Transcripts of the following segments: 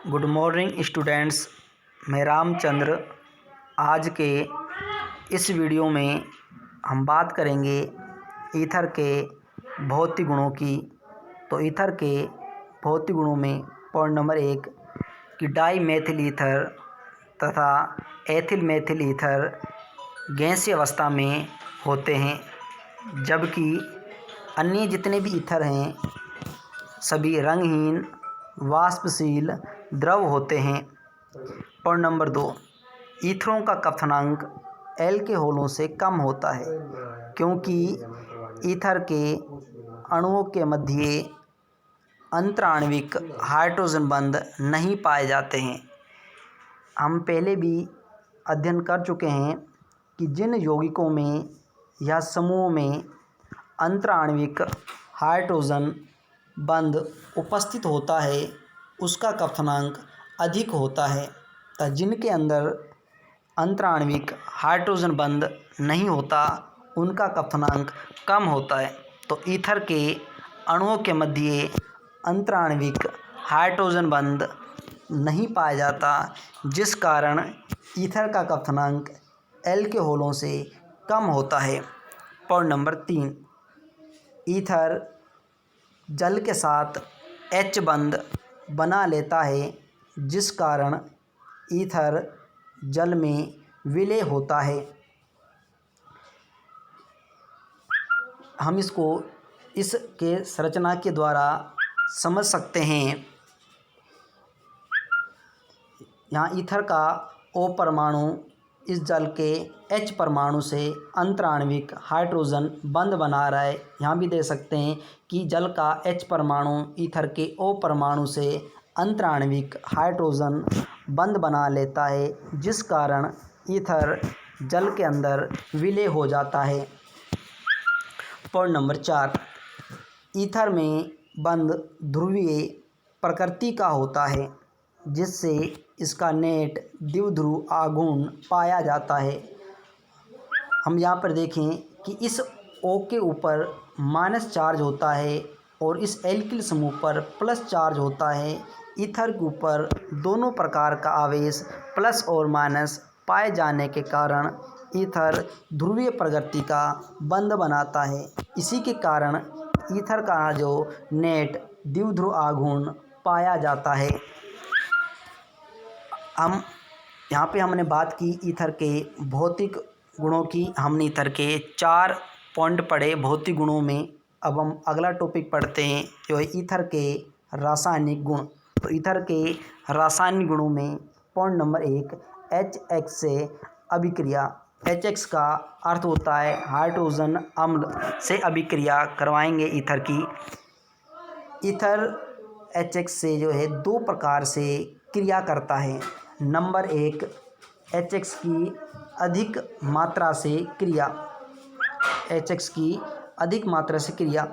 Good morning students. मैं रामचंद्र। आज के इस वीडियो में हम बात करेंगे ईथर के भौतिक गुणों की। तो ईथर के भौतिक गुणों में पॉइंट नंबर 1 कि डाई मेथिल ईथर तथा एथिल मेथिल ईथर गैसीय अवस्था में होते हैं, जबकि अन्य जितने भी ईथर हैं सभी रंगहीन वाष्पशील द्रव होते हैं। पॉइंट नंबर 2, ईथरों का क्वथनांक एल्कोहलों से कम होता है, क्योंकि ईथर के अणुओं के मध्य अंतराण्विक हाइड्रोजन बंध नहीं पाए जाते हैं। हम पहले भी अध्ययन कर चुके हैं कि जिन यौगिकों में या समूहों में अंतराण्विक हाइड्रोजन बंध उपस्थित होता है उसका क्वथनांक अधिक होता है, तथा जिनके अंदर अंतराण्विक हाइड्रोजन बंध नहीं होता उनका क्वथनांक कम होता है। तो ईथर के अणुओं के मध्य अंतराण्विक हाइड्रोजन बंध नहीं पाया जाता, जिस कारण ईथर का क्वथनांक एल्कोहलों से कम होता है। पॉइंट नंबर 3, ईथर जल के साथ H बंध बना लेता है, जिस कारण ईथर जल में विलय होता है। हम इसको इसके संरचना के द्वारा समझ सकते हैं। यहाँ ईथर का O परमाणु इस जल के H परमाणु से अंतराण्विक हाइड्रोजन बंध बना रहा है। यहाँ भी देख सकते हैं कि जल का H परमाणु ईथर के O परमाणु से अंतराण्विक हाइड्रोजन बंध बना लेता है, जिस कारण ईथर जल के अंदर विलय हो जाता है। पॉइंट नंबर 4, ईथर में बंध ध्रुवीय प्रकृति का होता है, जिससे इसका नेट द्विध्रुव आघूर्ण पाया जाता है। हम यहाँ पर देखें कि इस O के ऊपर माइनस चार्ज होता है और इस एल्किल समूह पर प्लस चार्ज होता है। ईथर के ऊपर दोनों प्रकार का आवेश प्लस और माइनस पाए जाने के कारण ईथर ध्रुवीय प्रकृति का बंध बनाता है। इसी के कारण ईथर का जो नेट द्विध्रुव आघूर्ण पाया जाता है। हम यहाँ पे हमने बात की ईथर के भौतिक गुणों की। हमने ईथर के 4 पॉइंट पढ़े भौतिक गुणों में। अब हम अगला टॉपिक पढ़ते हैं, जो है ईथर के रासायनिक गुण। तो ईथर के रासायनिक गुणों में पॉइंट नंबर 1 HX से अभिक्रिया। HX का अर्थ होता है हाइड्रोजन अम्ल से अभिक्रिया करवाएंगे ईथर की। ईथर HX से जो है 2 प्रकार से क्रिया करता है। नंबर 1, HX की अधिक मात्रा से क्रिया। HX की अधिक मात्रा से क्रिया।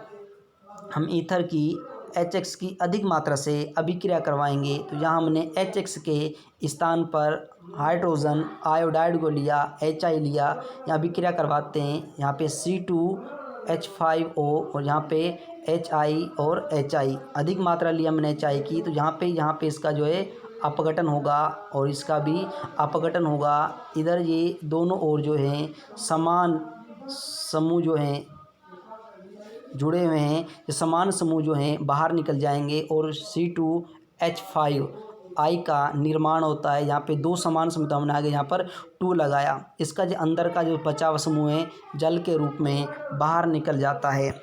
हम ईथर की HX की अधिक मात्रा से अभिक्रिया करवाएंगे। तो यहाँ हमने HX के स्थान पर हाइड्रोजन आयोडाइड को लिया, HI लिया, यहाँ अभिक्रिया करवाते हैं। यहाँ पे C2H5O और यहाँ पे HI और HI अधिक मात्रा लिया हमने HI की। तो यहाँ पे इसका जो है अपघटन होगा और इसका भी अपघटन होगा। इधर ये दोनों ओर जो हैं समान समूह जो हैं जुड़े हुए हैं, ये समान समूह जो हैं बाहर निकल जाएंगे और C2H5I का निर्माण होता है। यहाँ पे 2 समान समूह हमने आगे यहाँ पर 2 लगाया। इसका जो अंदर का जो बचा हुआ समूह है जल के रूप में बाहर निकल जाता है।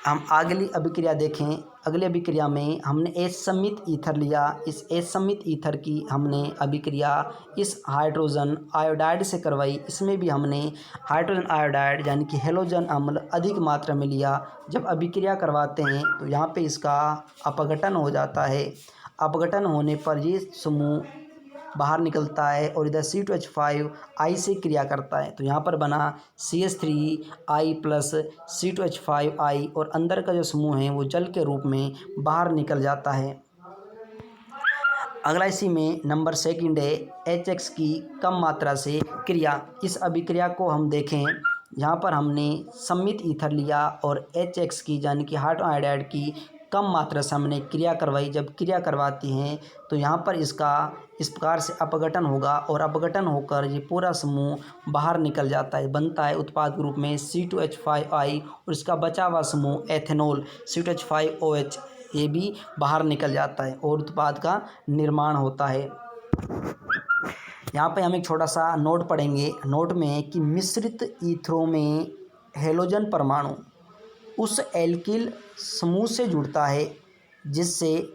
हम अगली अभिक्रिया देखें। अगली अभिक्रिया में हमने H समित ईथर लिया। इस H समित ईथर की हमने अभिक्रिया इस हाइड्रोजन आयोडाइड से करवाई। इसमें भी हमने हाइड्रोजन आयोडाइड यानी कि हैलोजन अम्ल अधिक मात्रा में लिया। जब अभिक्रिया करवाते हैं तो यहाँ पे इसका अपघटन हो जाता है। अपघटन होने पर ये समूह बाहर निकलता है और इधर C2H5I से क्रिया करता है। तो यहाँ पर बना CH3I प्लस C2H5I और अंदर का जो समूह है वो जल के रूप में बाहर निकल जाता है। अगला इसी में नंबर 2 है HX की कम मात्रा से क्रिया। इस अभिक्रिया को हम देखें, यहाँ पर हमने सम्मित ईथर लिया और HX की यानी कि हाइड्रोजन आयोडाइड की कम मात्रा से हमने क्रिया करवाई, जब क्रिया करवाती हैं तो यहाँ पर इसका इस प्रकार से अपघटन होगा और अपघटन होकर ये पूरा समूह बाहर निकल जाता है, बनता है उत्पाद के रूप में C2H5I और इसका बचा हुआ समूह एथेनॉल C2H5OH, ये भी बाहर निकल जाता है और उत्पाद का निर्माण होता है। यहाँ पे हम एक छोटा सा नोट पढ़ेंगे। नोट में कि मिश्रित ईथरों में हेलोजन परमाणु उस एल्किल समूह से जुड़ता है जिसमें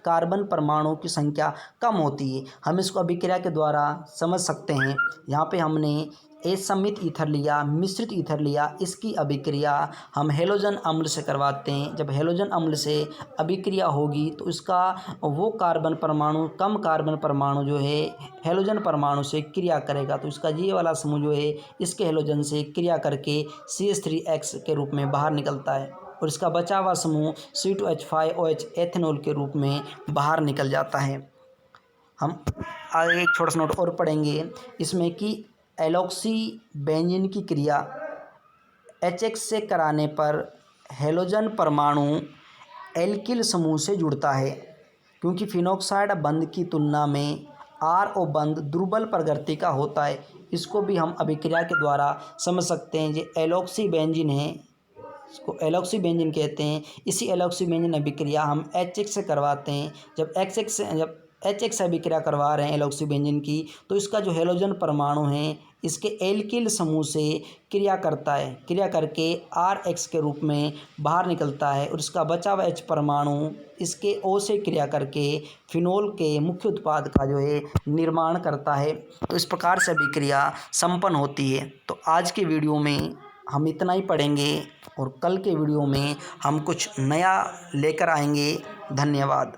कार्बन परमाणु की संख्या कम होती है। हम इसको अभिक्रिया के द्वारा समझ सकते हैं। यहाँ पे हमने असमित ईथर लिया, मिश्रित ईथर लिया, इसकी अभिक्रिया हम हेलोजन अम्ल से करवाते हैं। जब हेलोजन अम्ल से अभिक्रिया होगी तो इसका वो कार्बन परमाणु, कम कार्बन परमाणु जो है हेलोजन परमाणु से क्रिया करेगा, तो इसका ये वाला समूह जो है इसके हेलोजन से क्रिया करके CH3X के रूप में बाहर निकलता है और इसका बचा हुआ समूह C2H5OH एथेनॉल के रूप में बाहर निकल जाता है। हम आगे एक छोटा सा नोट और पढ़ेंगे इसमें कि एलॉक्सी बेंजीन की क्रिया HX से कराने पर हेलोजन परमाणु एल्किल समूह से जुड़ता है, क्योंकि फिनॉक्साइड बंध की तुलना में RO बंध दुर्बल प्रकृति का होता है। इसको भी हम अभिक्रिया के द्वारा समझ सकते हैं। ये एलॉक्सी बेंजीन है, इसको एलॉक्सी बेंजीन कहते हैं। इसी एलॉक्सी बेंजीन अभिक्रिया हम HX से करवाते हैं। जब HX से अभिक्रिया करवा रहे हैं एलॉक्सी बेंजीन की, तो इसका जो हेलोजन परमाणु है इसके एल्किल समूह से क्रिया करता है, क्रिया करके RH के रूप में बाहर निकलता है और इसका बचा हुआ H परमाणु इसके O से क्रिया करके फिनोल के मुख्य उत्पाद का जो है निर्माण करता है। तो इस प्रकार से अभिक्रिया संपन्न होती है। तो आज के वीडियो में हम इतना ही पढ़ेंगे और कल के वीडियो में हम कुछ नया लेकर आएंगे। धन्यवाद।